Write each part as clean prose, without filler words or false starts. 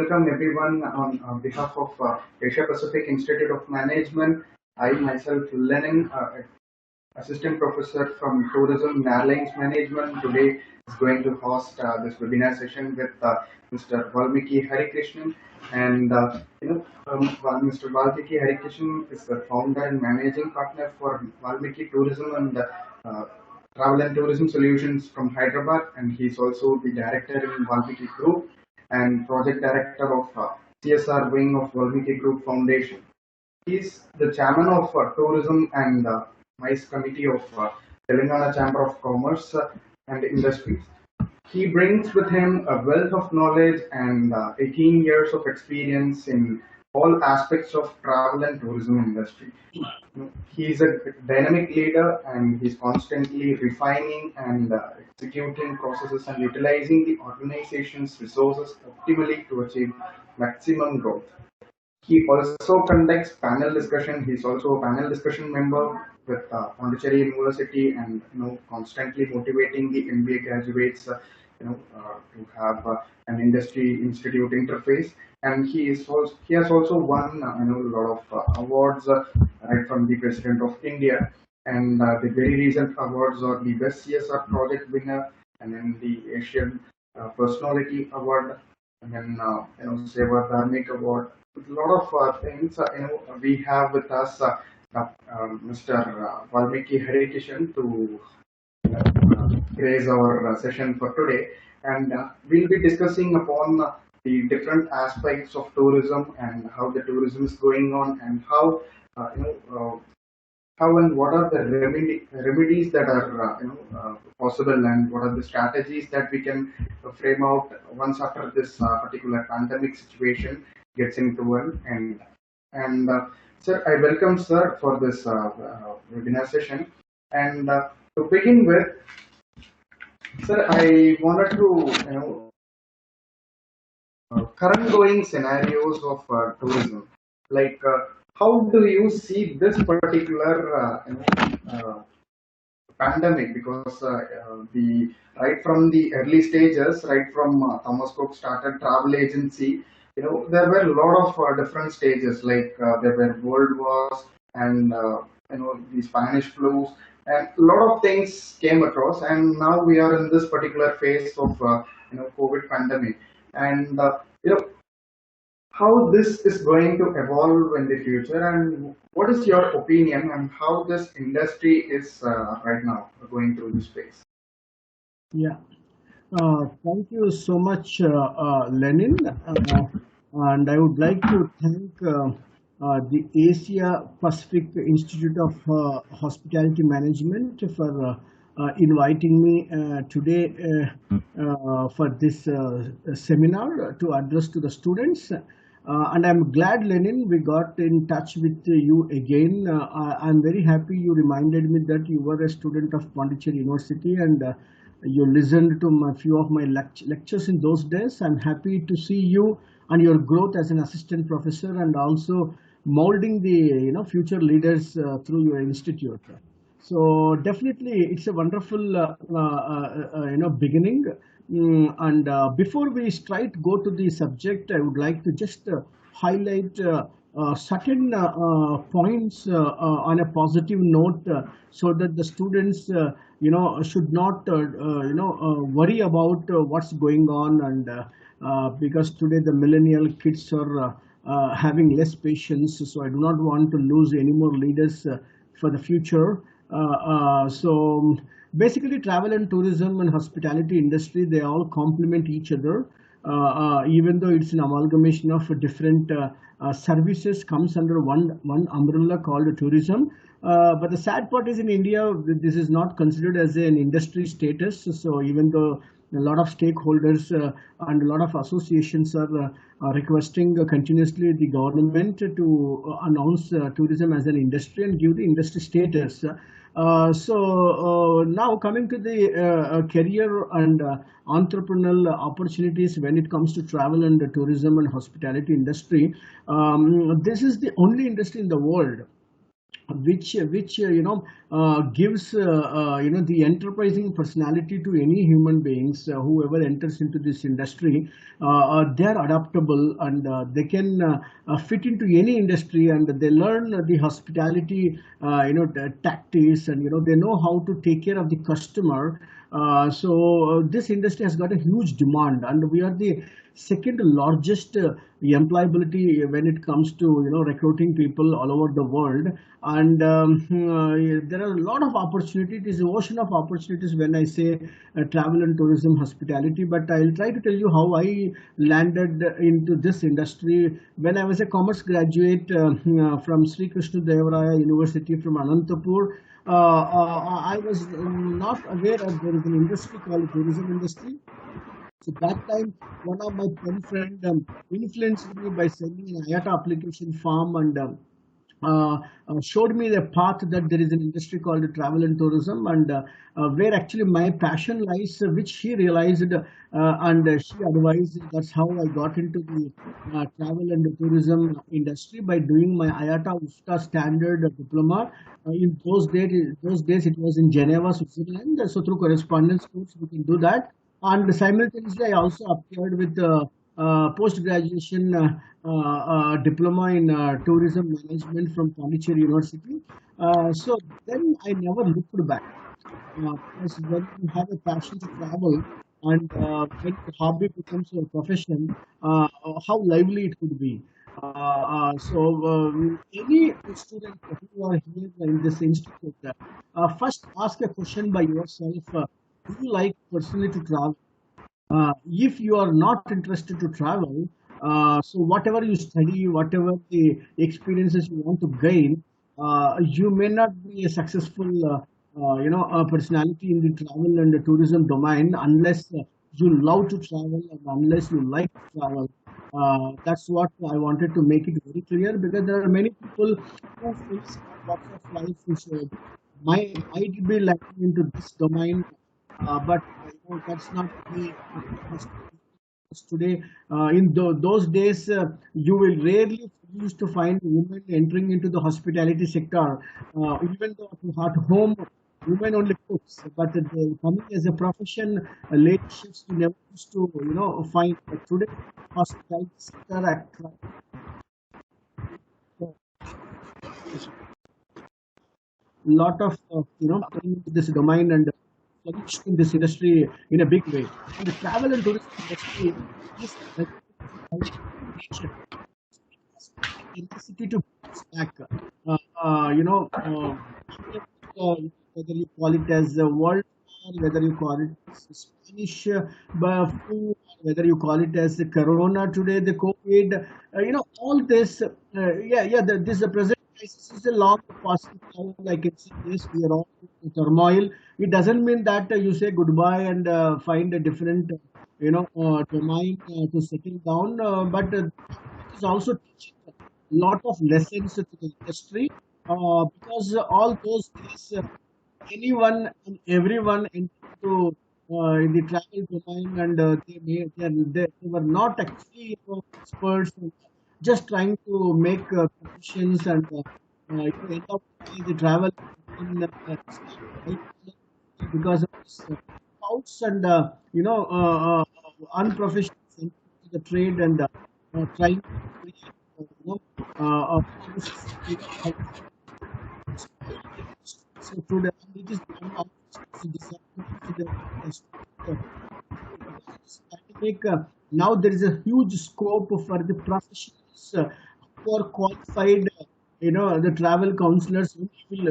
welcome everyone on behalf of Asia Pacific Institute of Management. I myself, Lenin, Assistant Professor from Tourism and Airlines Management, today is going to host this webinar session with Mr. Valmiki Harikrishnan. And Mr. Valmiki Harikrishnan is the founder and managing partner for Valmiki Tourism and Travel and Tourism Solutions from Hyderabad, and he's also the director in Valmiki Group and project director of CSR wing of Valmiki Group Foundation. He's the chairman of Tourism and MICE Committee of Telangana Chamber of Commerce and Industries. He brings with him a wealth of knowledge and 18 years of experience in all aspects of travel and tourism industry. He is a dynamic leader, and he's constantly refining and executing processes and utilizing the organization's resources optimally to achieve maximum growth. He also conducts panel discussion. He's also a panel discussion member with Pondicherry University, and constantly motivating the MBA graduates, to have an industry institute interface. And he has also won a lot of awards right from the President of India. And the very recent awards are the Best CSR Project winner, and then the Asian Personality Award, and then Seva Dharmik Award. With a lot of things, we have with us Mr. Valmiki Harikrishnan to raise our session for today, and we'll be discussing upon the different aspects of tourism and how the tourism is going on, and how and what are the remedies that are possible, and what are the strategies that we can frame out once after this particular pandemic situation gets into an end. And sir, I welcome sir for this webinar session. And to begin with, sir, I wanted to current going scenarios of tourism, like how do you see this particular pandemic? Because right from the early stages, right from Thomas Cook started travel agency, there were a lot of different stages, like there were world wars and the Spanish flus, and a lot of things came across, and now we are in this particular phase of COVID pandemic. And how this is going to evolve in the future, and what is your opinion on how this industry is right now going through this phase? Yeah, thank you so much, Lenin, and I would like to thank the Asia Pacific Institute of Hospitality Management for inviting me today for this seminar to address to the students. And I'm glad, Lenin, we got in touch with you again. I'm very happy you reminded me that you were a student of Pondicherry University, and you listened to a few of my lectures in those days. I'm happy to see you and your growth as an assistant professor, and also molding the future leaders through your institute. So definitely, it's a wonderful beginning. And before we straight go to the subject, I would like to just highlight certain points on a positive note, so that the students should not worry about what's going on, and because today the millennial kids are having less patience, so I do not want to lose any more leaders for the future. So basically, travel and tourism and hospitality industry, they all complement each other, even though it's an amalgamation of different services comes under one umbrella called tourism. But the sad part is, in India, this is not considered as an industry status. So even though a lot of stakeholders and a lot of associations are requesting continuously the government to announce tourism as an industry and give the industry status. So now coming to the career and entrepreneurial opportunities when it comes to travel and tourism and hospitality industry, this is the only industry in the world which gives the enterprising personality to any human beings whoever enters into this industry. They are adaptable, and they can fit into any industry, and they learn the hospitality tactics, and they know how to take care of the customer. This industry has got a huge demand, and we are the second largest employability when it comes to recruiting people all over the world. And there are a lot of opportunities. It is an ocean of opportunities when I say travel and tourism hospitality. But I'll try to tell you how I landed into this industry. When I was a commerce graduate from Sri Krishna Devaraya University from Anantapur, I was not aware that there is an industry called tourism industry. So that time, one of my pen friend influenced me by sending an IATA application form, and showed me the path that there is an industry called travel and tourism, and where actually my passion lies, which she realized, and she advised. That's how I got into the travel and tourism industry, by doing my IATA UFTA standard diploma. In those days it was in Geneva, Switzerland. So through correspondence course we can do that, and simultaneously I also appeared with post-graduation diploma in tourism management from Pondicherry University. So then I never looked back, because when you have a passion to travel, and when the hobby becomes your profession, how lively it could be. Any student who are here in this institute, first ask a question by yourself: do you like personally to travel? If you are not interested to travel, so whatever you study, whatever the experiences you want to gain, you may not be a successful, personality in the travel and the tourism domain unless you love to travel and unless you like to travel. That's what I wanted to make it very clear, because there are many people who face walks of life which might be lacking into this domain, but that's not me. Today, in those days, you will rarely used to find women entering into the hospitality sector. Even though at home, women only cooks, but coming as a profession, lady chefs you never used to find. But today, hospitality sector lot of into this domain, and flourish in this industry in a big way. And the travel and tourism industry is intensity to bounce back. Uh, uh, you know, uh, whether you call it as a world war, whether you call it Spanish flu, whether you call it as the Corona today, the COVID, all this. This the present crisis is a long passing cloud. I can see this. We are all in turmoil. It doesn't mean that you say goodbye and find a different, domain to settle down. But it is also teaching a lot of lessons to the industry, because all those days, anyone and everyone into in the travel domain, and they were not actually experts, and just trying to make connections, and you end up in the travel in because of this doubts, and unprofessional entry to the trade, and trying to create processes how so today it is beyond our this pandemic. Now there is a huge scope for the professionals who are qualified, the travel counselors who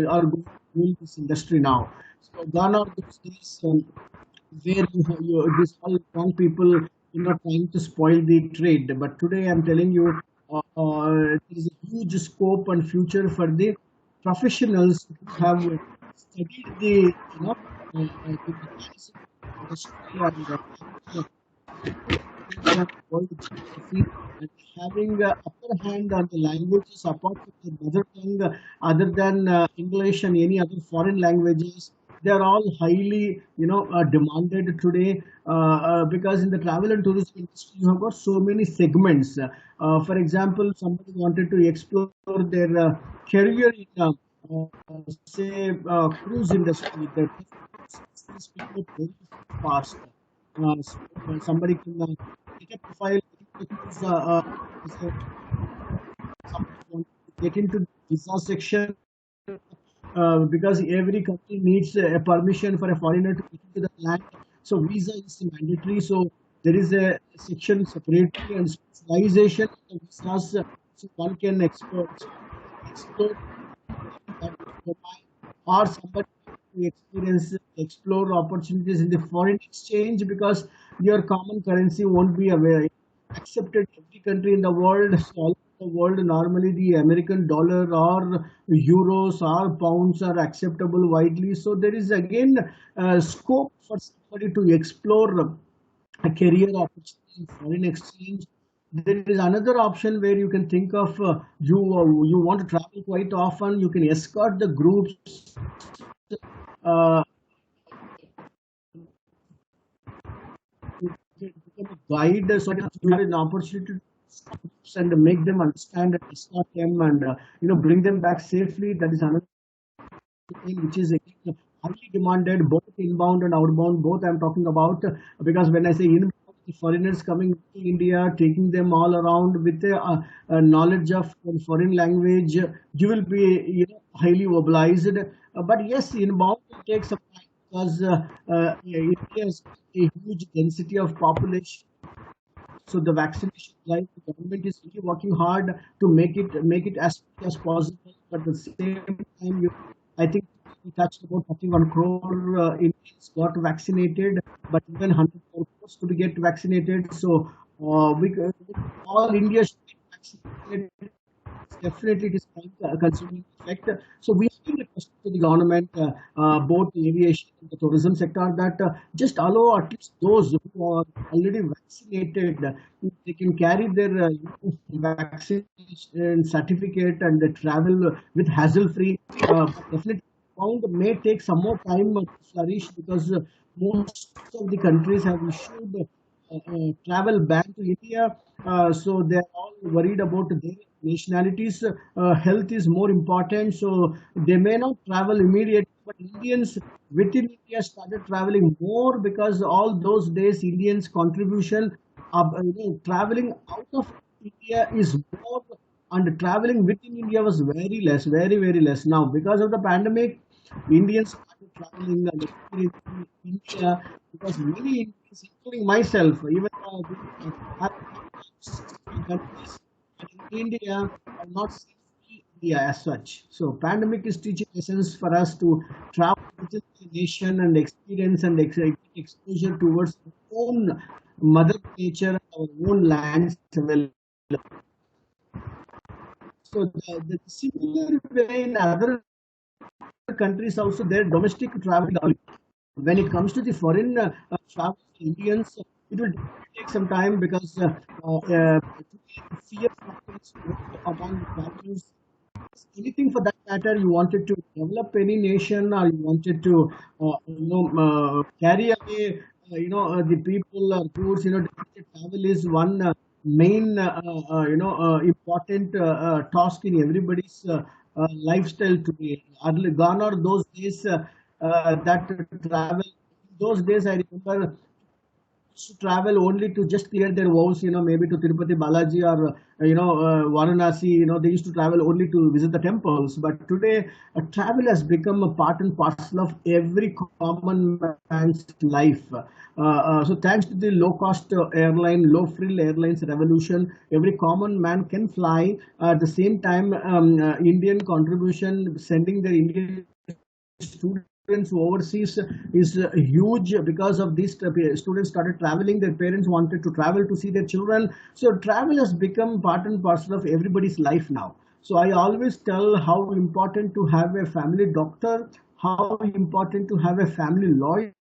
are going to build this industry now. So gone are those days where these all wrong people, trying to spoil the trade. But today I'm telling you, there is a huge scope and future for the professionals who have studied the mechanism of industry, and world geography, and having upper hand on the languages apart from the mother tongue, other than English and any other foreign languages. They are all highly, demanded today, because in the travel and tourism industry, you have got so many segments. For example, somebody wanted to explore their career in say cruise industry, the is picking up very fast. So somebody can take a profile, cruise, say somebody wants to get into the visa section, because every country needs a permission for a foreigner to get into the land. So visa is mandatory. So there is a section separately and specialization of the visas, so one can explore that domain, or somebody to explore opportunities in the foreign exchange, because your common currency won't be accepted in every country in the world. So all over the world, normally the American dollar or euros or pounds are acceptable widely. So there is again scope for somebody to explore a career opportunity in foreign exchange. There is another option where you can think of, you want to travel quite often. You can escort the groups, uh, become a guide, so that you have an opportunity to escort groups and make them understand and escort them, and bring them back safely. That is another thing which is again highly demanded, both inbound and outbound. Both I'm talking about, because when I say inbound, the foreigners coming to India, taking them all around with a knowledge of foreign language, you will be highly mobilized. But yes, inbound will take some time, because India has a huge density of population. So the vaccination drive, the government is really working hard to make it as quick as possible. But at the same time, I think we touched about 31 crore Indians got vaccinated, but even 100 crores to be get vaccinated. So all India should get vaccinated. Definitely, it is time consuming effect. So we are requesting to the government, both the aviation and the tourism sector, that just allow at least those who are already vaccinated, they can carry their vaccination certificate and travel with hassle free. But definitely, found may take some more time to flourish, because most of the countries have issued travel ban to India. So they're all worried about their nationalities. Health is more important, so they may not travel immediately. But Indians within India started traveling more, because all those days Indians' contribution of traveling out of India is more, and traveling within India was very less, very very less. Now because of the pandemic, Indians started traveling and experiencing India, because many Indians, including myself, even have traveled to 65 countries, but in India, I've not seen free India as such. So, pandemic is teaching lessons for us to travel within the nation and experience and exposure towards our own mother nature, our own lands available. So, the similar way in other countries also, their domestic travel. When it comes to the foreign travel, Indians, it will take some time, because fear factor is more among travelers. Anything for that matter, you wanted to develop any nation, or you wanted to carry away the people or goods. Definitely travel is one main important task in everybody's lifestyle today. Gone are those days that travel. Those days I remember to travel only to just clear their vows, maybe to Tirupati Balaji, or Varanasi. They used to travel only to visit the temples. But today, travel has become a part and parcel of every common man's life. So thanks to the low-cost airline, low-frill airlines revolution, every common man can fly. At the same time, Indian contribution, sending their Indian students overseas is huge. Because of these students started traveling, their parents wanted to travel to see their children. So travel has become part and parcel of everybody's life now. So I always tell how important to have a family doctor, how important to have a family lawyer,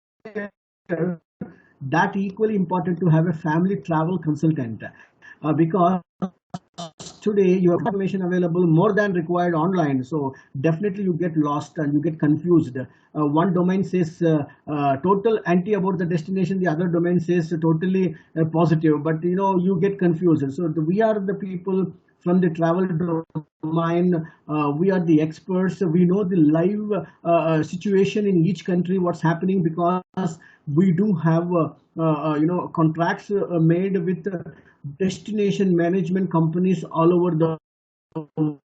that equally important to have a family travel consultant, because today you have information available more than required online, so definitely you get lost and you get confused. One domain says total anti about the destination, the other domain says totally positive, but you get confused. So we are the people from the travel domain. We are the experts. We know the live situation in each country, what's happening, because we do have contracts made with destination management companies all over the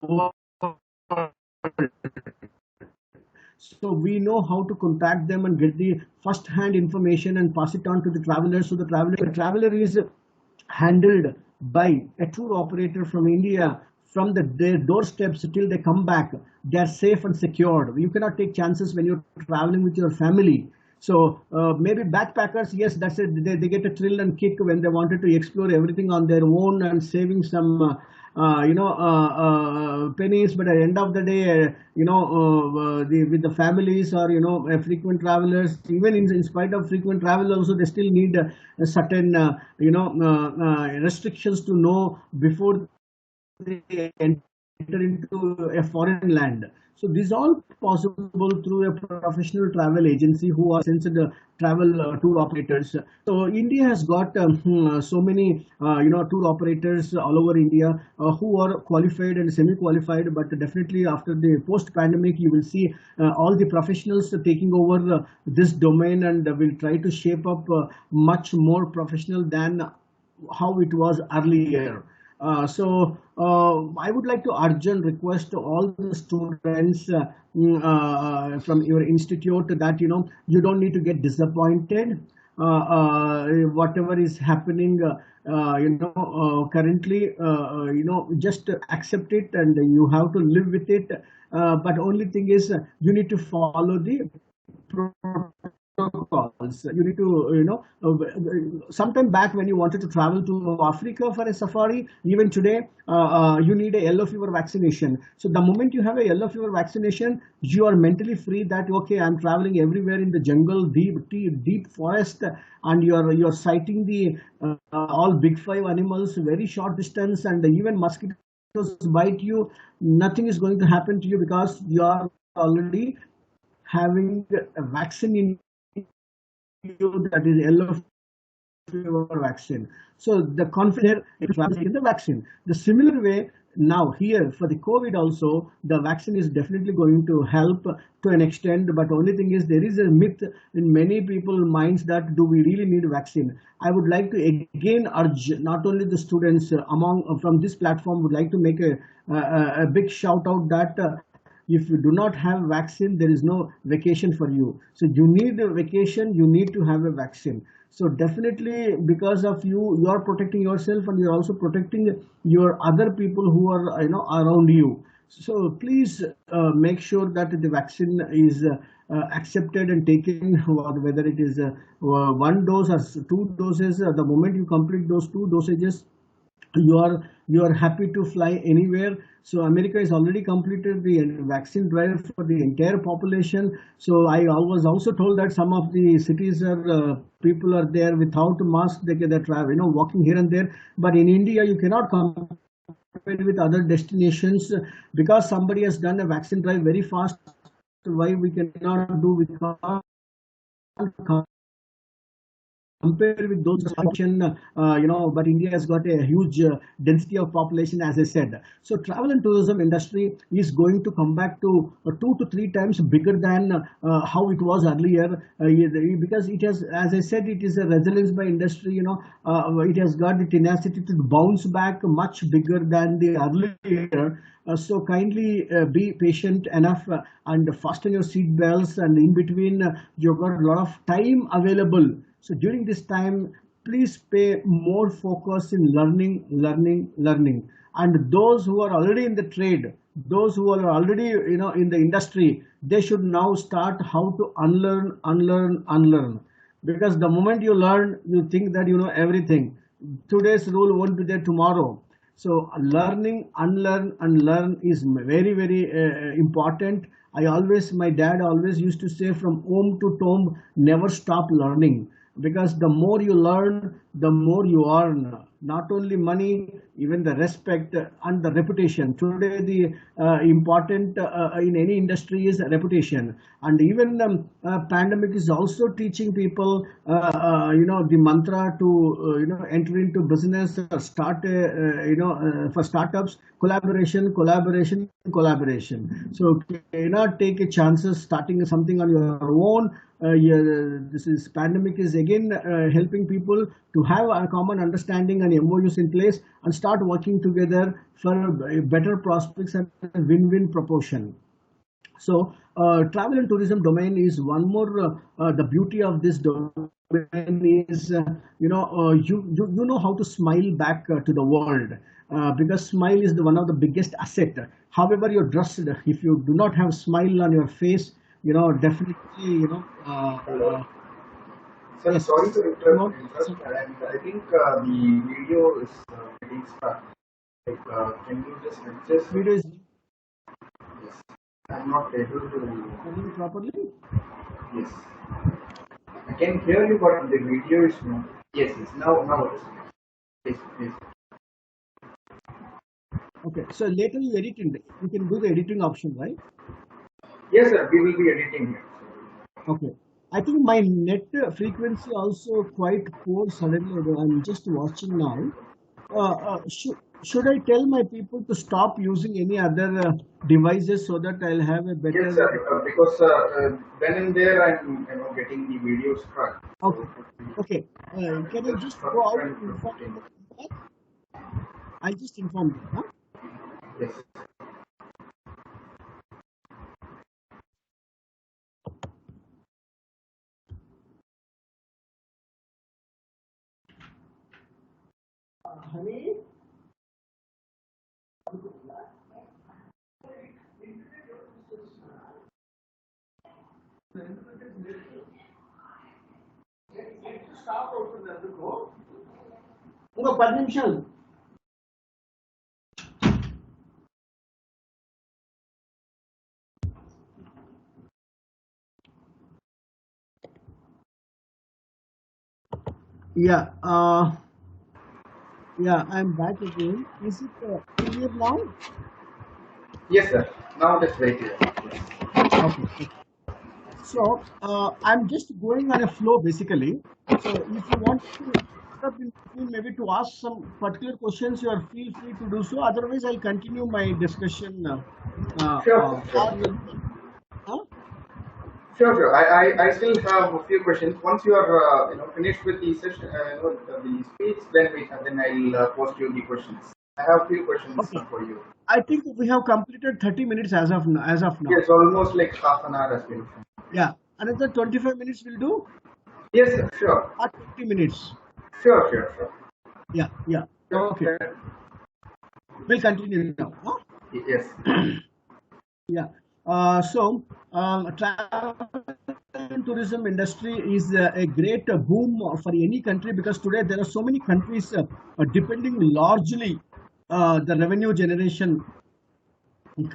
world. So we know how to contact them and get the first-hand information and pass it on to the traveler. So the traveler is handled by a tour operator from India, from their doorsteps till they come back. They are safe and secured. You cannot take chances when you're traveling with your family. So maybe backpackers, yes, that's it. They get a thrill and kick when they wanted to explore everything on their own and saving some pennies. But at the end of the day, with the families or frequent travelers, even in spite of frequent travel, also they still need a certain restrictions to know before they enter into a foreign land. So this is all possible through a professional travel agency who are licensed travel tour operators. So India has got so many tour operators all over India who are qualified and semi-qualified. But definitely after the post-pandemic, you will see all the professionals taking over this domain, and will try to shape up much more professional than how it was earlier. I would like to urge and request to all the students from your institute that you don't need to get disappointed. Whatever is happening, currently, just accept it and you have to live with it. But only thing is, you need to follow the protocols. You need to, sometime back when you wanted to travel to Africa for a safari, even today, you need a yellow fever vaccination. So the moment you have a yellow fever vaccination, you are mentally free that, okay, I'm traveling everywhere in the jungle, deep forest, and you're sighting the all big five animals, very short distance, and even mosquitoes bite you. Nothing is going to happen to you because you are already having a vaccine in you, that is yellow fever vaccine. So the confidence in the vaccine. The similar way now here for the COVID also, the vaccine is definitely going to help to an extent. But only thing is, there is a myth in many people's minds that do we really need vaccine? I would like to again urge not only the students from this platform, would like to make a big shout out that if you do not have vaccine, there is no vacation for you. So you need a vacation, you need to have a vaccine. So definitely, because of you are protecting yourself, and you're also protecting your other people who are around you. So please make sure that the vaccine is accepted and taken, whether it is one dose or two doses. The moment you complete those two dosages, you are happy to fly anywhere. So America has already completed the vaccine drive for the entire population. So I was also told that some of the cities are people are there without mask. They travel, walking here and there. But in India, you cannot compare with other destinations because somebody has done a vaccine drive very fast. Why we cannot do? We can't compare with those but India has got a huge density of population, as I said. So travel and tourism industry is going to come back to 2 to 3 times bigger than how it was earlier, because it has, as I said, it is a resilience by industry. It has got the tenacity to bounce back much bigger than the earlier. So kindly be patient enough and fasten your seat belts, and in between you've got a lot of time available. So during this time, please pay more focus in learning. And those who are already in the trade, those who are already in the industry, they should now start how to unlearn. Because the moment you learn, you think that you know everything. Today's rule won't be there tomorrow. So learning, unlearn, and learn is very, very important. My dad always used to say, from home to tomb, never stop learning. Because the more you learn, the more you earn. Not only money, even the respect and the reputation. Today, the important in any industry is reputation, and even pandemic is also teaching people, the mantra to enter into business, start for startups, collaboration, collaboration, collaboration. So cannot take a chances starting something on your own. This is pandemic is again helping people to have a common understanding and MOUs in place and start working together for better prospects and win-win proportion. So travel and tourism domain is one more. The beauty of this domain is you know how to smile back to the world, because smile is one of the biggest asset. However you're dressed, if you do not have smile on your face, definitely Hello. Sir, yes. sorry to No, interrupt, and I think the video is getting stuck. Like, can you just adjust it? video is Yes. I'm not able to. running properly. Yes. I can hear you, but the video is not. Yes, yes. Now it is. Yes, yes. Okay, so later you edit it. You can do the editing option, right? Yes, sir. We will be editing it. Okay. I think my net frequency also quite poor suddenly. I'm just watching now. Should I tell my people to stop using any other devices so that I'll have a Yes, better? sir. Because then and there I'm getting the video struck. Okay. So Okay. Can I just just for go out friend and inform 15. them? I just informed them. Huh? Yes. Honey? Stop అవుతుంది అందుకు ఇంకో 10 నిమిషాలు. Yeah. Yeah, I'm back again. Is it clear now? Yes, sir. Now it is very clear. Okay. So I'm just going on a flow basically. So if you want to interrupt in between, maybe to ask some particular questions, you are feel free to do so. Otherwise, I'll continue my discussion. Sure, sure. Or huh? Sure, sure. I still have a few questions. Once you are finished with the session, the speech, then I'll post you the questions. I have a few questions Okay. for you. I think we have completed 30 minutes as of now. Yes, almost like half an hour has been. Yeah, another 25 minutes will do. Yes, sir. Sure. Or 20 minutes. Sure, sure, sure. Yeah. Sure. Okay. We'll continue now. Huh? Yes. Yeah. Travel and tourism industry is a great boom for any country, because today there are so many countries depending largely the revenue generation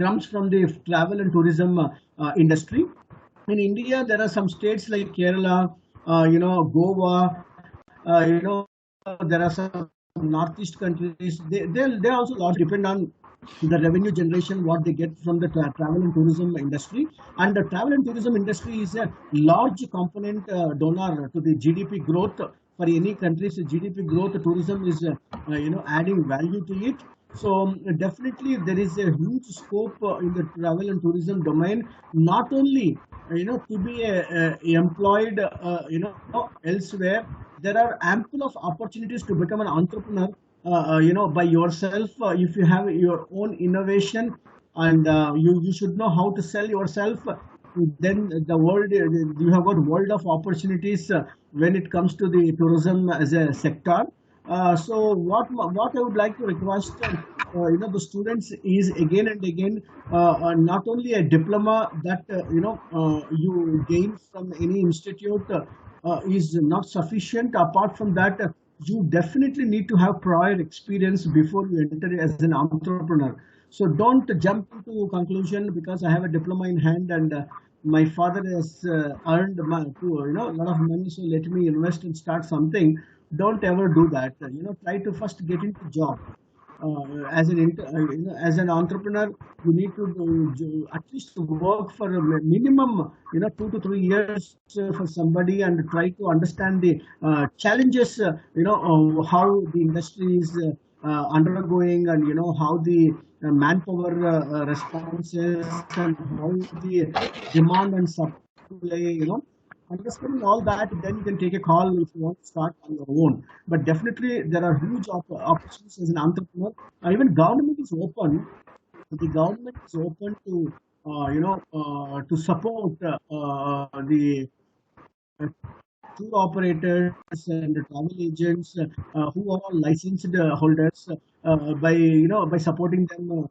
comes from the travel and tourism industry. In India, there are some states like Kerala, Goa, there are some northeast countries. They also largely depend on the revenue generation what they get from the travel and tourism industry. And the travel and tourism industry is a large component donor to the GDP growth for any country's GDP growth. Tourism is adding value to it. So definitely there is a huge scope in the travel and tourism domain, not only to be employed elsewhere. There are ample of opportunities to become an entrepreneur by yourself, if you have your own innovation, and you should know how to sell yourself. Then the world, you have got world of opportunities when it comes to the tourism as a sector. So what I would like to request the students is again and again, not only a diploma that you gain from any institute is not sufficient. Apart from that, you definitely need to have prior experience before you enter as an entrepreneur. So don't jump into conclusion because I have a diploma in hand and my father has earned a lot of money, so let me invest and start something. Don't ever do that. Try to first get into job. as as an entrepreneur, you need to at least work for a minimum, 2 to 3 years for somebody, and try to understand the challenges, how the industry is undergoing, and how the manpower responses, and how the demand and supply, understanding all that, then you can take a call if you want to start on your own. But definitely there are huge opportunities as an entrepreneur. Even government is open. The government is open to to support the tour operators and the travel agents who are all licensed holders, by supporting them,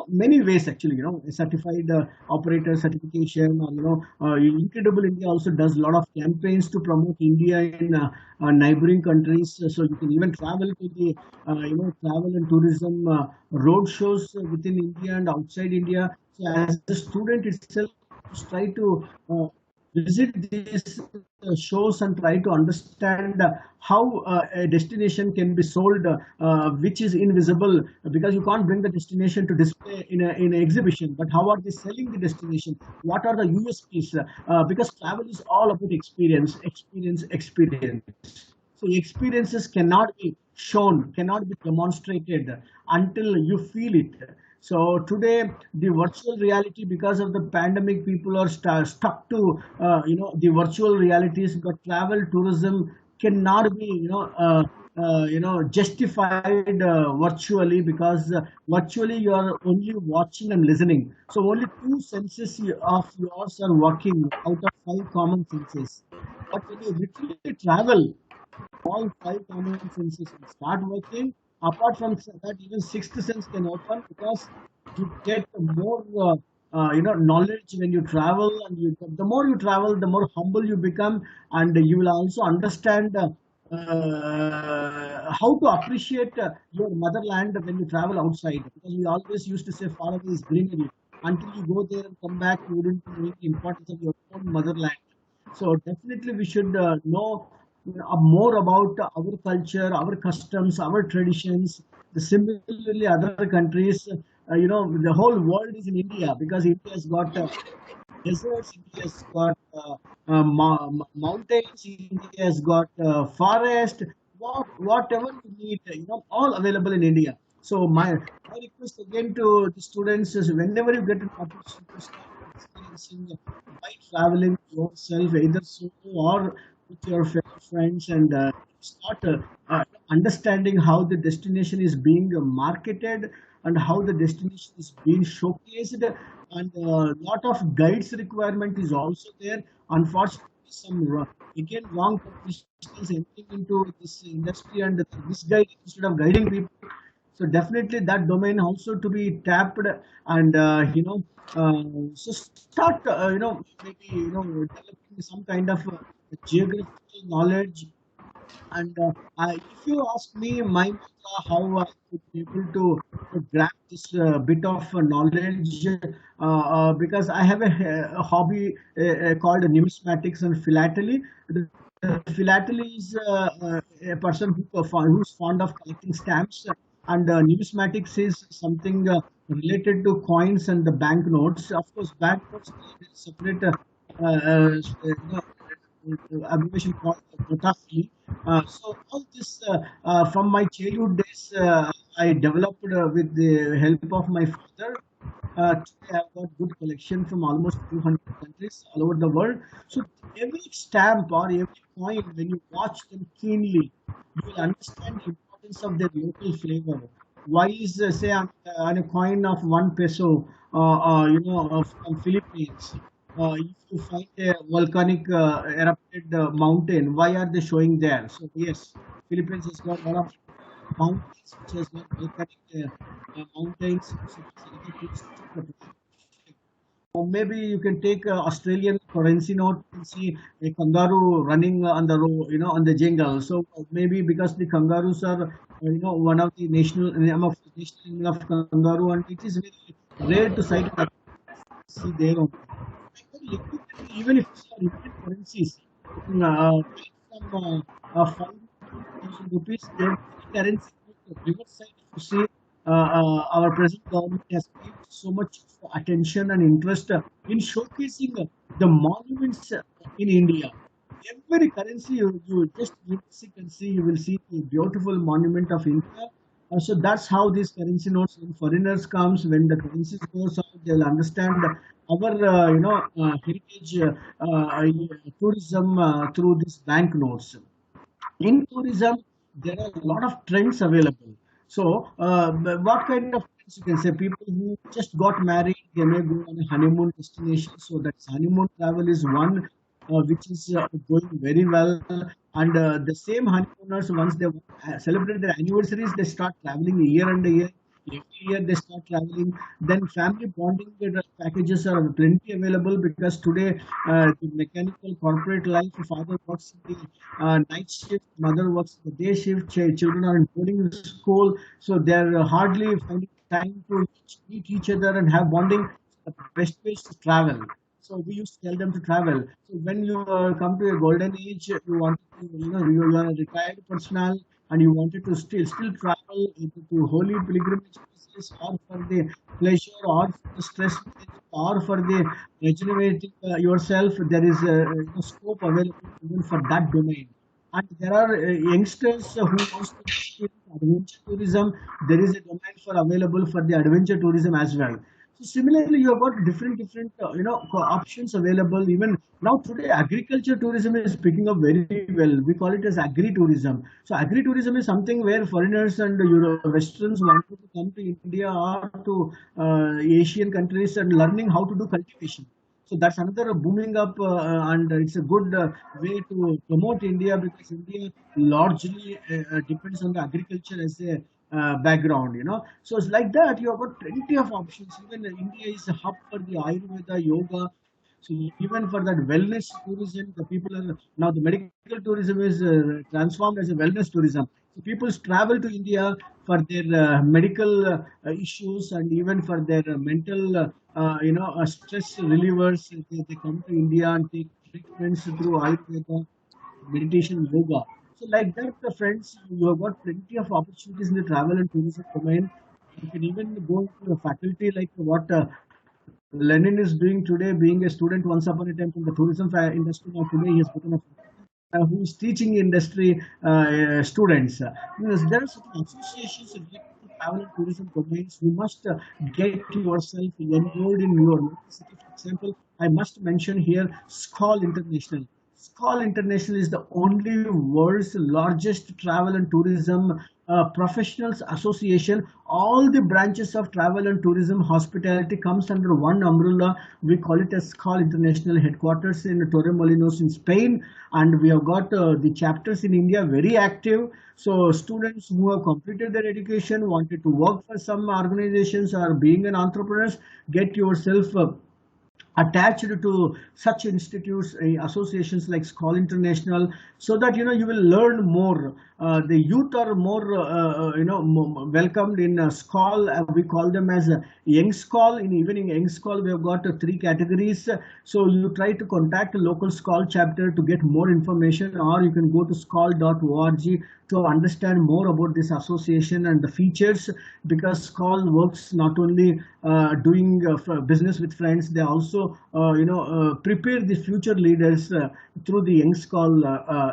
many ways actually, certified operator certification, or Incredible India also does a lot of campaigns to promote India in neighboring countries. So you can even travel to the travel and tourism road shows within India and outside India. So as a student itself, just try to visit these shows and try to understand how a destination can be sold, which is invisible, because you can't bring the destination to display in an exhibition. But how are they selling the destination? What are the USPs? Because travel is all about experience, experience, experience. So experiences cannot be shown, cannot be demonstrated until you feel it. So today, the virtual reality, because of the pandemic, people are stuck to the virtual realities. But travel tourism cannot be justified virtually, because virtually you are only watching and listening. So only two senses of yours are working out of five common senses. But when you literally travel, all five common senses will start working. Apart from that, even sixth sense can open, because you get more knowledge when you travel, and the more you travel, the more humble you become, and you will also understand how to appreciate your motherland when you travel outside. Because we always used to say, far away is greenery. Until you go there and come back, you wouldn't know the importance of your own motherland. So definitely we should know more about our culture, our customs, our traditions. Similarly, other countries, the whole world is in India, because India has got deserts, India has got mountains, India has got forest, whatever you need, all available in India. So my request again to the students is, whenever you get an opportunity to start experiencing by traveling yourself, either solo or with your fellow friends, and start understanding how the destination is being marketed, and how the destination is being showcased, and a lot of guides requirement is also there. Unfortunately, some again wrong professionals entering into this industry and misguiding instead of guiding people. So definitely that domain also to be tapped, and so start maybe developing some kind of geographical knowledge. And if you ask me, my mantra, how I could be able to grab this bit of knowledge, because I have a hobby called numismatics and philately. The philately is a person who's fond of collecting stamps, and numismatics is something related to coins and the banknotes. Of course, banknotes, there is separate abbreviation called notafili. So all this from my childhood days, I developed with the help of my father. Today I've got good collection from almost 200 countries all over the world. So every stamp or every coin, when you watch them keenly, you will understand the importance of their local flavor. Why is say on a coin of 1 peso, from Philippines, if you find a volcanic erupted mountain, why are they showing there? So yes, Philippines has got a lot of mountains which has got volcanic mountains, so that's another touristic attraction. Or maybe you can take Australian currency note and see a kangaroo running on the road, on the jungle. So maybe because the kangaroos are, one of the national name of kangaroo, and it is very rare to sight in see there only. Like that, even if it's Indian currencies, right from 5 to 20,000 rupees, every currency, river side, if you see, our present government has paid so much attention and interest in showcasing the monuments in India. Every currency you just sit and see, you will see the beautiful monument of India. So that's how these currency notes, when foreigners comes, when the currencies goes out, they'll understand our heritage tourism through these banknotes. In tourism, there are a lot of trends available. So, what kind of trends you can say? People who just got married, they may go on a honeymoon destination. So, that honeymoon travel is one which is going very well. And the same honeymooners, once they celebrate their anniversaries, they start traveling year and year. Every year they start traveling. Then family bonding packages are plenty available because today the mechanical corporate life, father works in the night shift, mother works the day shift, children are in boarding school, so they're hardly finding time to meet each other and have bonding. The best way is to travel. So we used to tell them to travel. So when you come to a golden age, you want to, you are a retired personnel and you wanted to still travel either to holy pilgrimage places or for the pleasure or for the stress relief or for the regenerating yourself. There is a scope available even for that domain. And there are youngsters who wants to experience adventure tourism. There is a domain for available for the adventure tourism as well. So similarly, you have got different options available. Even now today, agriculture tourism is picking up very well. We call it as agri-tourism. So agri-tourism is something where foreigners and Westerns wanted to come to India or to Asian countries and learning how to do cultivation. So that's another booming up, and it's a good way to promote India because India largely depends on the agriculture as a background, So it's like that. You have got plenty of options. Even India is a hub for the Ayurveda, yoga. So even for that wellness tourism, the people are now the medical tourism is transformed as a wellness tourism. So people travel to India for their medical issues and even for their mental, stress relievers. They come to India and take treatments through Ayurveda, meditation, yoga. So like that, the friends, you have got plenty of opportunities in the travel and tourism domain. You can even go into a faculty like what Lenin is doing today, being a student once upon a time from the tourism industry. Now today he has become a who is teaching industry students. There are certain associations related to travel and tourism domains. You must get yourself enrolled in your local city. For example, I must mention here SCOL International. SCOL International is the only world's largest travel and tourism professionals association. All the branches of travel and tourism hospitality comes under one umbrella. We call it as SCOL International, headquarters in Torremolinos in Spain, and we have got the chapters in India very active. So students who have completed their education, wanted to work for some organizations or being an entrepreneur, get yourself attached to such institutes, associations like SCOL International, so that you will learn more. The youth are more welcomed in SCOL. We call them as young SCOL. Even in young SCOL, we have got three categories. So you try to contact a local SCOL chapter to get more information, or you can go to scol.org to understand more about this association and the features, because SCOL works not only doing business with friends, they also prepare the future leaders through the young SCOL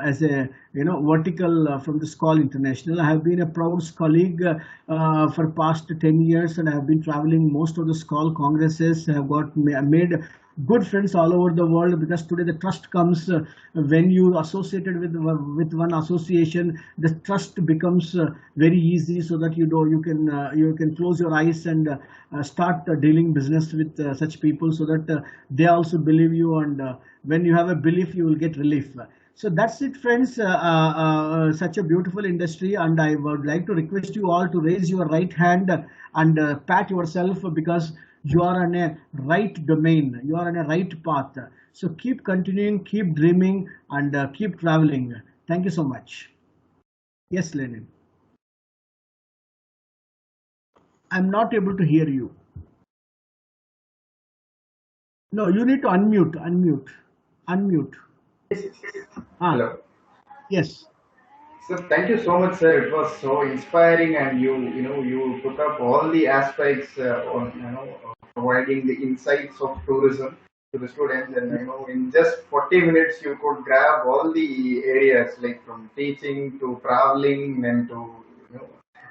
as a vertical from the SCOL International. I have been a proud colleague for past 10 years, and I have been traveling most of the SCOL congresses. I have got made good friends all over the world, because today the trust comes when you associated with one association. The trust becomes very easy, so that you can close your eyes and start dealing business with such people, so that they also believe you, and when you have a belief, you will get relief. So that's it, friends. Such a beautiful industry, and I would like to request you all to raise your right hand and pat yourself, because you are on a right domain. You are on a right path. So keep continuing, keep dreaming, and keep traveling. Thank you so much. Yes, Lenin. I'm not able to hear you. No, you need to unmute. Unmute. Yes, yes. Ah, Hello. yes. So thank you so much, sir. It was so inspiring, and you took up all the aspects on providing the insights of tourism to the students, and in just 40 minutes you could grab all the areas like from teaching to traveling and to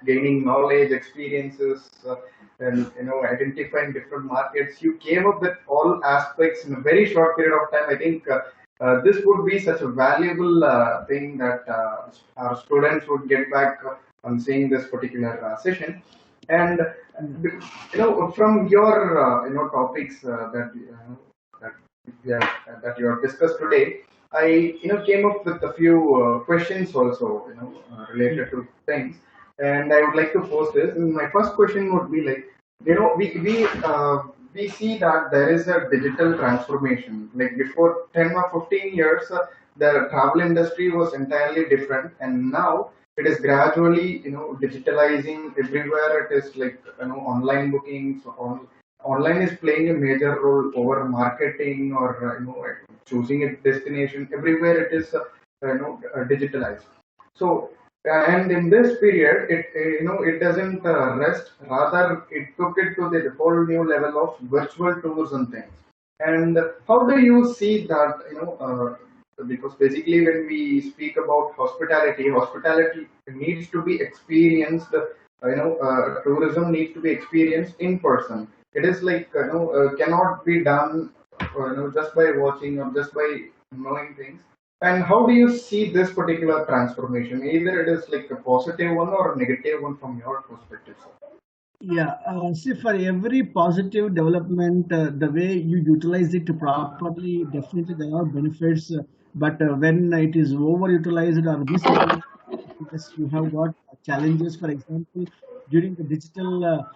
gaining knowledge, experiences, and identifying different markets. You came up with all aspects in a very short period of time. I think. This would be such a valuable thing that our students would get back on seeing this particular session. And from your topics that that you have discussed today, I came up with a few questions also related to things, and I would like to pose this. And my first question would be like, we see that there is a digital transformation. Like before 10 or 15 years, the travel industry was entirely different, and now it is gradually digitalizing everywhere. It is like online bookings. Online is playing a major role over marketing or choosing a destination. Everywhere it is digitalized. So and in this period, it doesn't rest. Rather, it took it to the whole new level of virtual tours and things. And how do you see that? Because basically, when we speak about hospitality, hospitality needs to be experienced. Tourism needs to be experienced in person. It is like cannot be done just by watching or just by knowing things. And how do you see this particular transformation? Either it is like a positive one or a negative one from your perspective, sir. Yeah, see, for every positive development, the way you utilize it properly, definitely there are benefits. But when it is overutilized or misutilized, yes, you have got challenges. For example, during the digital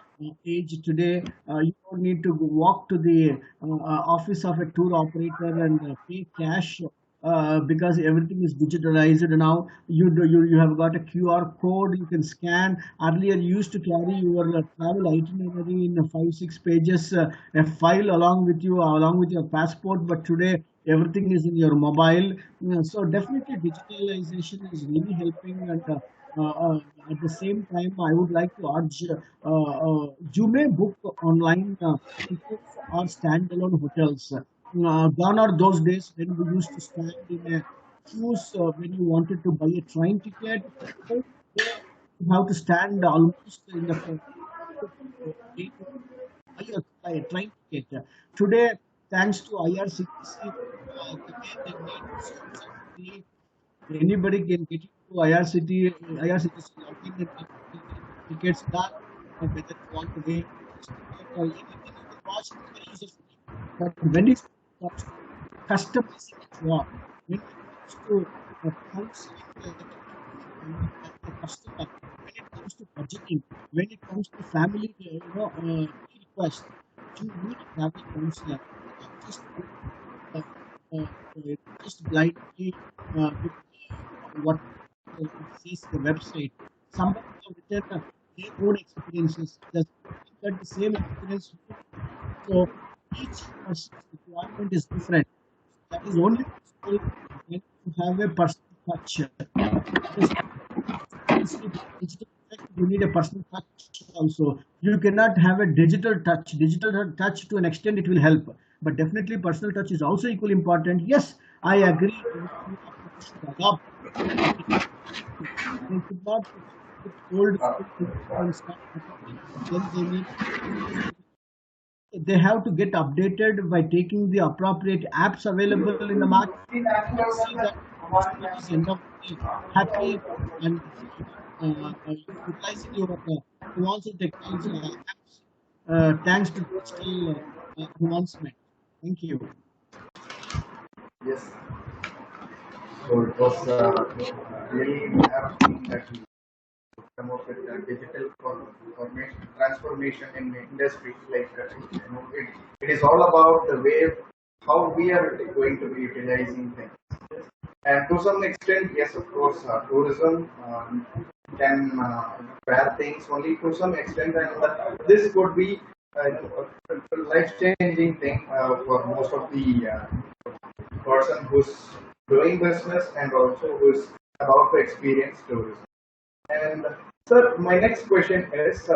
age today, you don't need to walk to the office of a tour operator and pay cash because everything is digitalized now. You have got a QR code you can scan. Earlier, you used to carry your travel itinerary in 5 6 pages, a file along with you, along with your passport. But today, everything is in your mobile. So definitely, digitalization is really helping. And at the same time, I would like to urge you may book online tickets or standalone hotels. Gone are those days when we used to stand in a queues when you wanted to buy a train ticket. Today, you have to stand almost in the wait to buy a train ticket. Today, thanks to IRCTC, the way they made systems of free, anybody can get into IRCTC login and get the tickets done. Whether you want to wait ticket or anything, you can watch it very easily. But when it comes to customizing a job, when it comes to counseling the customer, when it comes to budgeting, when it comes to family, request, you need a travel counselor. You cannot just go uh, just blindly with what it says the website. Somebody have written their own experiences. Does get the same experience you get? So each person's requirement is different. That is only possible when you have a personal touch. Because obviously for digital effect, you need a personal touch also. You cannot have a digital touch. Digital touch to an extent it will help, but definitely personal touch is also equally important. Yes, I agree. You know, people should adopt it. They should not with old school thinking and start adopting. Then they need they have to get updated by taking the appropriate apps available in the market and see that customer is end of the day happy and utilizing your advanced technology apps thanks to digital advancement. Thank you. Yes. So it was really interesting that you come up with digital formation, transformation in the industry. Like it is all about the way how we are going to be utilizing things. And to some extent, yes, of course, tourism can bear things only to some extent, and this could be a life-changing thing for most of the person who's doing business and also who's about to experience tourism. And sir, my next question is,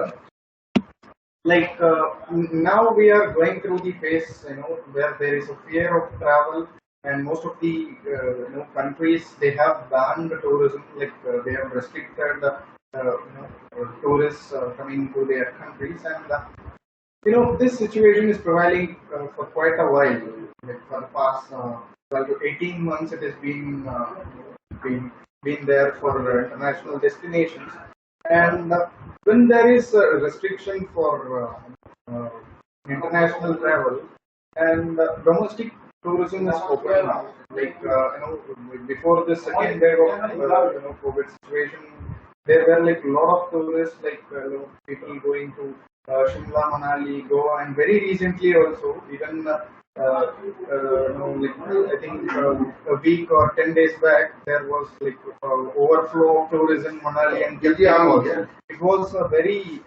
now we are going through the phase, where there is a fear of travel, and most of the countries, they have banned tourism, they have restricted tourists coming to their countries, and this situation is prevailing for quite a while. Like for the past 12 to 18 months, it has been been there for international destinations. And when there is a restriction for international travel, and domestic tourism is open now. Before the second wave of COVID situation, there were like a lot of tourists, people going to Shimla, Manali, Goa, and very recently also, even I think a week or 10 days back, there was overflow of tourism, Manali and Gilgit. Yeah. It was a very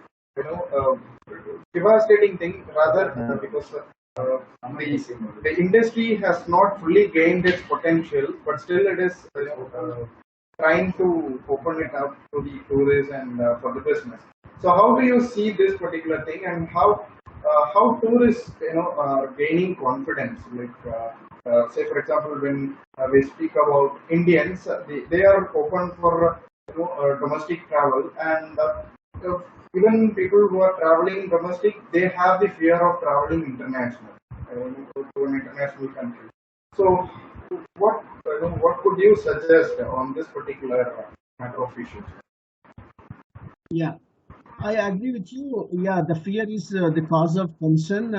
devastating thing, rather because the industry has not fully gained its potential, but still it is trying to open it up to the tourists and for the business. So how do you see this particular thing, and how tourists are gaining confidence? Say for example, when we speak about Indians, they are open for domestic travel, and even people who are traveling domestic, they have the fear of traveling international to an international country. So what could you suggest on this particular matter of issues? Yeah, I agree with you. Yeah, the fear is the cause of concern.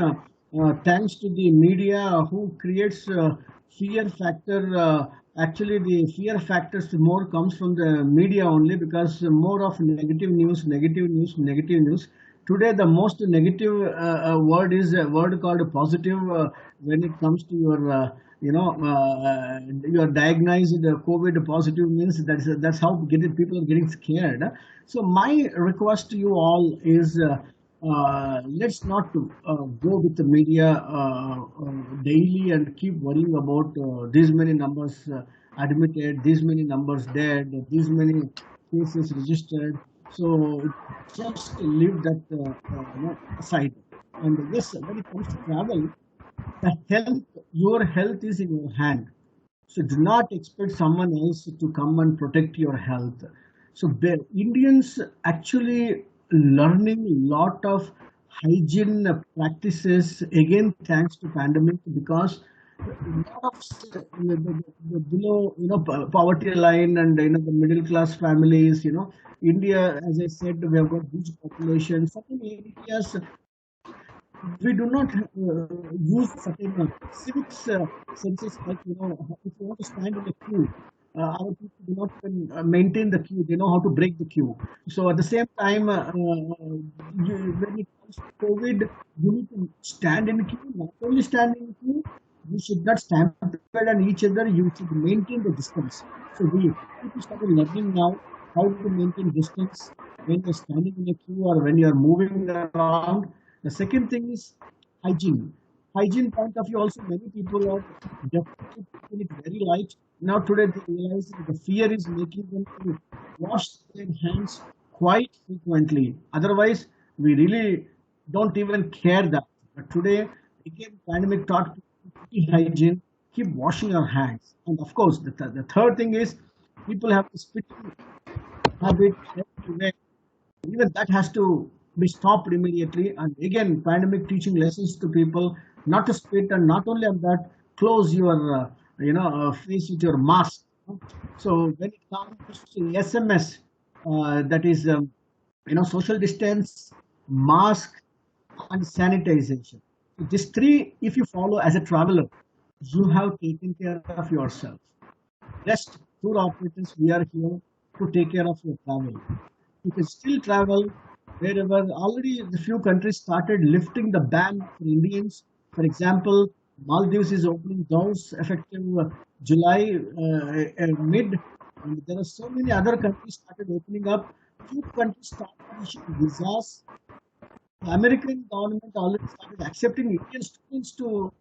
Thanks to the media who creates fear factor. Actually, the fear factors more comes from the media only, because more of negative news, negative news, negative news. Today, the most negative word is a word called positive when it comes to your, you are diagnosed COVID positive, means that's how people are getting scared. So my request to you all is, let's not go with the media daily and keep worrying about these many numbers admitted, these many numbers dead, these many cases registered. So just leave that aside. And yes, when it comes to travel, your health is in your hand. So do not expect someone else to come and protect your health. So the Indians actually learning a lot of hygiene practices, again thanks to pandemic, because a lot of the below poverty line, and the middle class families, India, as I said, we have got huge population. Certain areas we do not use certain civics senses, like if you want to stand in a queue, our people do not even, maintain the queue. They know how to break the queue. So at the same time, when it comes to COVID, you need to stand in a queue. Not only stand in a queue, you should not stampede on each other. You should maintain the distance. So we people started learning now how to maintain distance when you're standing in a queue or when you're moving around. The second thing is hygiene. Hygiene point of view also, many people are definitely taking it very light. Now today they realize that the fear is making them to wash their hands quite frequently. Otherwise, we really don't even care that. But today, again, pandemic taught people to be hygiene, keep washing your hands. And of course, the third thing is people have to spitting habit everywhere. Even that has to be stopped immediately. And again, pandemic teaching lessons to people not to spit, and not only on that, close your face with your mask. So when it comes to SMS, that is social distance, mask, and sanitization. So these three, if you follow as a traveler, you have taken care of yourself. Rest, tour operators, we are here to take care of your travel. You can still travel wherever. Already the few countries started lifting the ban for Indians. For example, Maldives is opening doors effective July mid. And there are so many other countries started opening up. Few countries started issuing visas. The American government already started accepting Indian students to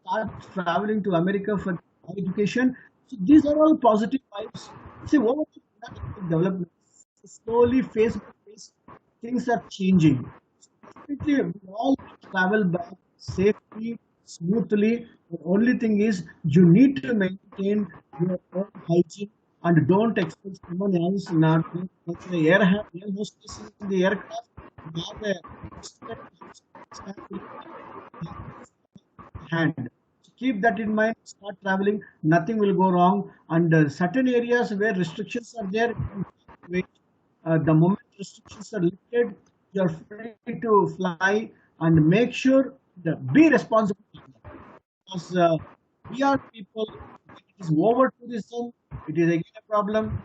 start traveling to America for higher education. So these are all positive vibes. See, over the economic development, slowly, phase by phase, things are changing. Definitely, we all travel back safely, smoothly. The only thing is, you need to maintain your own hygiene and don't expect someone else. Not like the air hostess in the aircraft. You have a student staff will hand. So keep that in mind. Start traveling. Nothing will go wrong. And certain areas where restrictions are there, you don't have to wait. The moment restrictions are lifted, you are free to fly and make sure that be responsible. Because we are people. When it is over tourism, it is again a problem.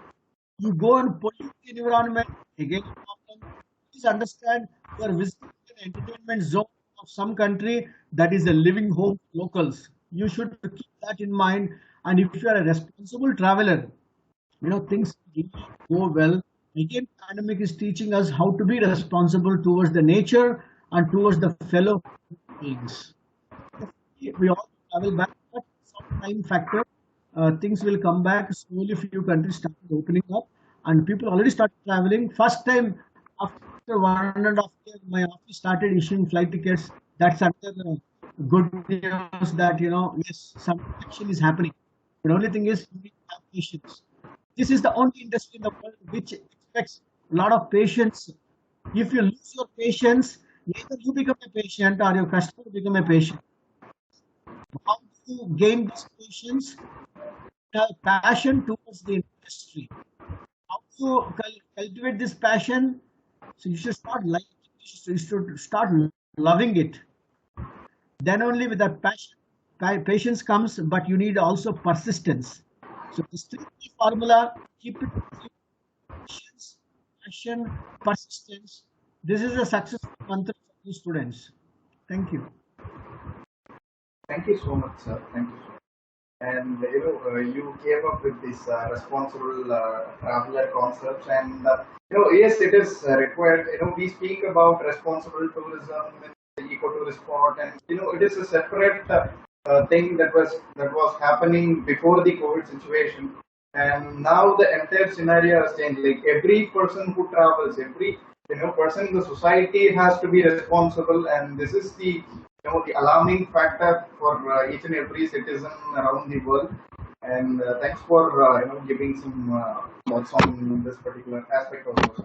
You go and pollute the environment, again a problem. Please understand you are visiting an entertainment zone of some country that is a living home for locals. You should keep that in mind. And if you are a responsible traveler, things really go well. Again, pandemic is teaching us how to be responsible towards the nature and towards the fellow beings. We all travel back, but some time factor, things will come back slowly. Few countries started opening up, and people already started traveling. First time after 1.5 years, my office started issuing flight tickets. That's another good news that yes, some action is happening. The only thing is we have patience. This is the only industry in the world which expects a lot of patience. If you lose your patience, either you become a patient or your customer become a patient. How do you gain this patience? Have passion towards the industry. How do you cultivate this passion? So you should start liking it. You should start loving it. Then only with that passion, patience comes, but you need also persistence. So this three formula, keep it patience, passion, persistence. This is a successful mantra for the students. Thank you. Thank you so much, sir. Thank you so much. And you came up with this responsible traveler concepts, and yes, it is required. We speak about responsible tourism and the eco-tourist spot, and it is a separate thing that was happening before the COVID situation, and now the entire scenario has changed. Like every person who travels, every person in the society has to be responsible, and this is the alarming factor for each and every citizen around the world. And thanks for giving some thoughts on this particular aspect of it.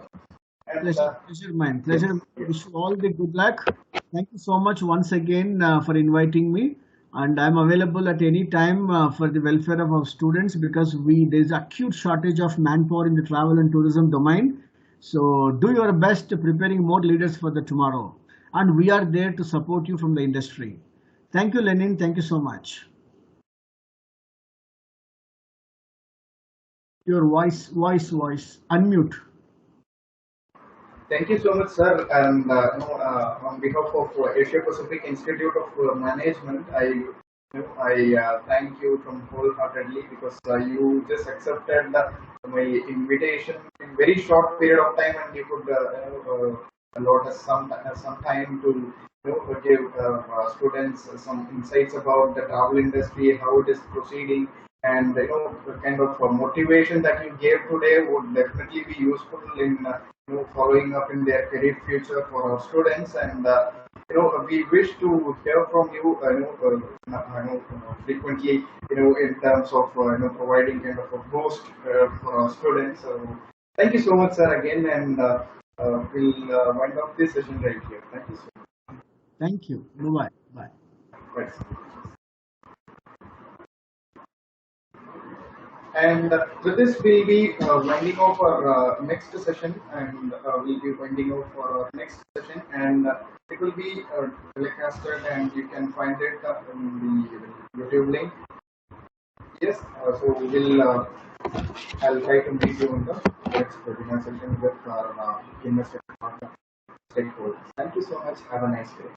And Pleasure, mine. yes, Pleasure. yes, Wish you all the good luck. Thank you so much once again for inviting me. And I'm available at any time for the welfare of our students because there's acute shortage of manpower in the travel and tourism domain. So do your best preparing more leaders for the tomorrow. And we are there to support you from the industry. Thank you, Lenin. Thank you so much. Your voice. Unmute. thank you so much, sir. And on behalf of Asia Pacific Institute of Management, I thank you from wholeheartedly because you just accepted my invitation in very short period of time, and you could allot us some time to give students some insights about the travel industry, how it is proceeding, and the kind of motivation that you gave today would definitely be useful in following up in their career future for our students. And we wish to hear from you, frequently, in terms of providing kind of a boost for our students. So thank you so much, sir, again, and we'll wind up this session right here. Thank you so much. Thank you. Bye-bye. Bye. Right. And with this, we'll be winding off our next session, and we'll be winding off our next session, and it will be telecasted, and you can find it in the YouTube link. Yes, so I'll try to meet you in the next webinar session with our investor stakeholders. Thank you so much. Have a nice day.